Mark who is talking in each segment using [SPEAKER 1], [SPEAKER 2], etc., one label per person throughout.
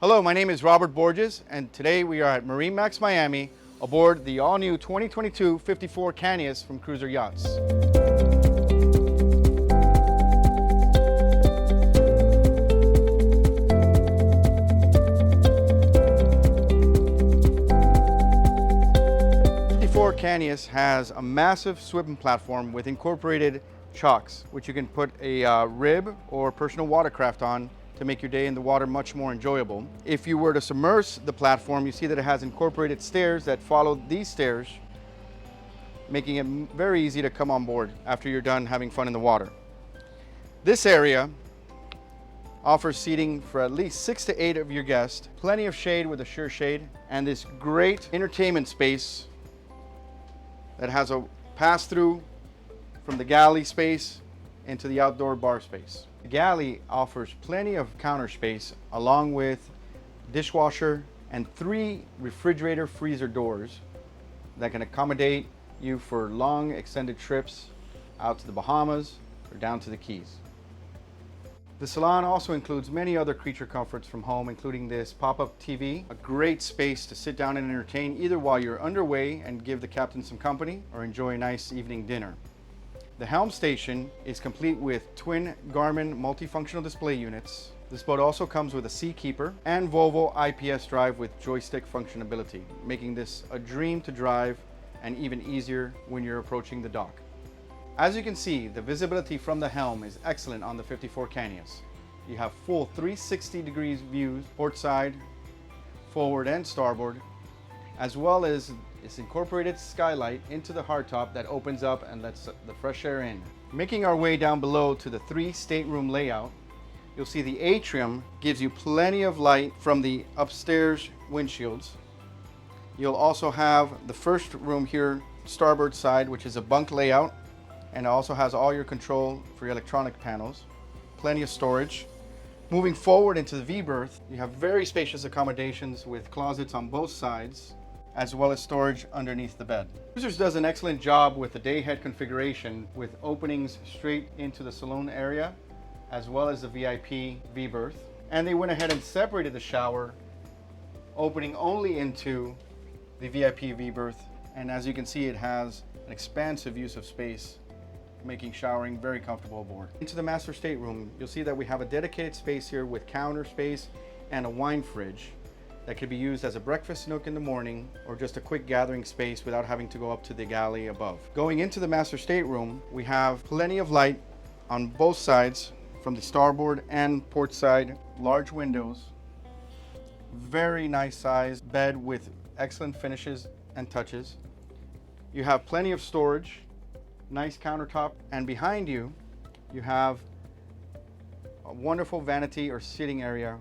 [SPEAKER 1] Hello, my name is Robert Borges, and today we are at MarineMax Miami aboard the all-new 2022 54 Cantius from Cruiser Yachts. Cantius has a massive swimming platform with incorporated chocks, which you can put a rib or personal watercraft on to make your day in the water much more enjoyable. If you were to submerge the platform, you see that it has incorporated stairs that follow these stairs, making it very easy to come on board after you're done having fun in the water. This area offers seating for at least 6 to 8 of your guests, plenty of shade with a sure shade, and this great entertainment space that has a pass-through from the galley space into the outdoor bar space. The galley offers plenty of counter space along with dishwasher and 3 refrigerator freezer doors that can accommodate you for long extended trips out to the Bahamas or down to the Keys. The salon also includes many other creature comforts from home, including this pop-up TV, a great space to sit down and entertain either while you're underway and give the captain some company or enjoy a nice evening dinner. The helm station is complete with twin Garmin multifunctional display units. This boat also comes with a Seakeeper and Volvo IPS drive with joystick functionality, making this a dream to drive and even easier when you're approaching the dock. As you can see, the visibility from the helm is excellent on the 54 Cantius. You have full 360 degrees views, port side, forward and starboard, as well as its incorporated skylight into the hardtop that opens up and lets the fresh air in. Making our way down below to the 3 stateroom layout, you'll see the atrium gives you plenty of light from the upstairs windshields. You'll also have the first room here, starboard side, which is a bunk layout, and also has all your control for your electronic panels. Plenty of storage. Moving forward into the V-berth, you have very spacious accommodations with closets on both sides, as well as storage underneath the bed. Cruisers does an excellent job with the dayhead configuration with openings straight into the saloon area, as well as the VIP V-berth. And they went ahead and separated the shower, opening only into the VIP V-berth. And as you can see, it has an expansive use of space, making showering very comfortable aboard. Into the master stateroom, you'll see that we have a dedicated space here with counter space and a wine fridge that could be used as a breakfast nook in the morning or just a quick gathering space without having to go up to the galley above. Going into the master stateroom, we have plenty of light on both sides from the starboard and port side, large windows, very nice size bed with excellent finishes and touches. You have plenty of storage, nice countertop, and behind you, you have a wonderful vanity or sitting area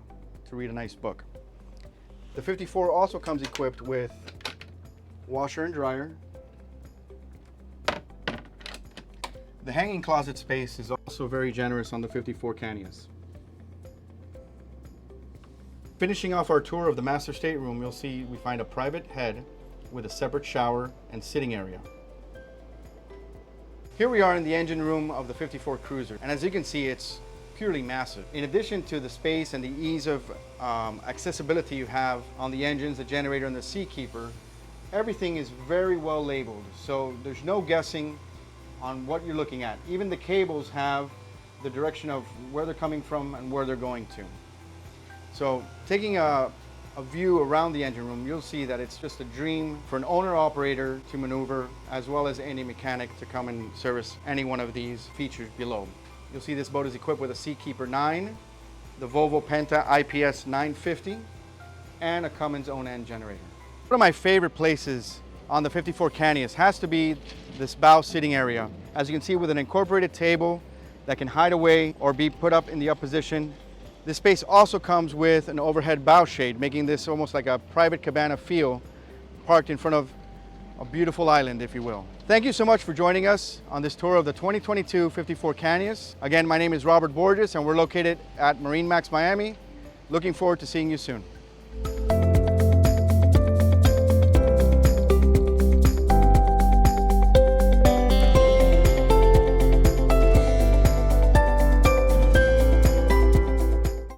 [SPEAKER 1] to read a nice book. The 54 also comes equipped with washer and dryer. The hanging closet space is also very generous on the 54 Cantius. Finishing off our tour of the master stateroom, you'll see we find a private head with a separate shower and sitting area. Here we are in the engine room of the 54 Cruiser, and as you can see, it's purely massive. In addition to the space and the ease of accessibility you have on the engines, the generator, and the Seakeeper, everything is very well labeled, so there's no guessing on what you're looking at. Even the cables have the direction of where they're coming from and where they're going to. So taking a view around the engine room, you'll see that it's just a dream for an owner-operator to maneuver, as well as any mechanic to come and service any one of these features below. You'll see this boat is equipped with a Seakeeper 9, the Volvo Penta IPS 950, and a Cummins own-end generator. One of my favorite places on the 54 Cantius has to be this bow sitting area. As you can see, with an incorporated table that can hide away or be put up in the up position. This space also comes with an overhead bow shade, making this almost like a private cabana feel, parked in front of a beautiful island, if you will. Thank you so much for joining us on this tour of the 2022 54 Cantius. Again, my name is Robert Borges, and we're located at MarineMax Miami. Looking forward to seeing you soon.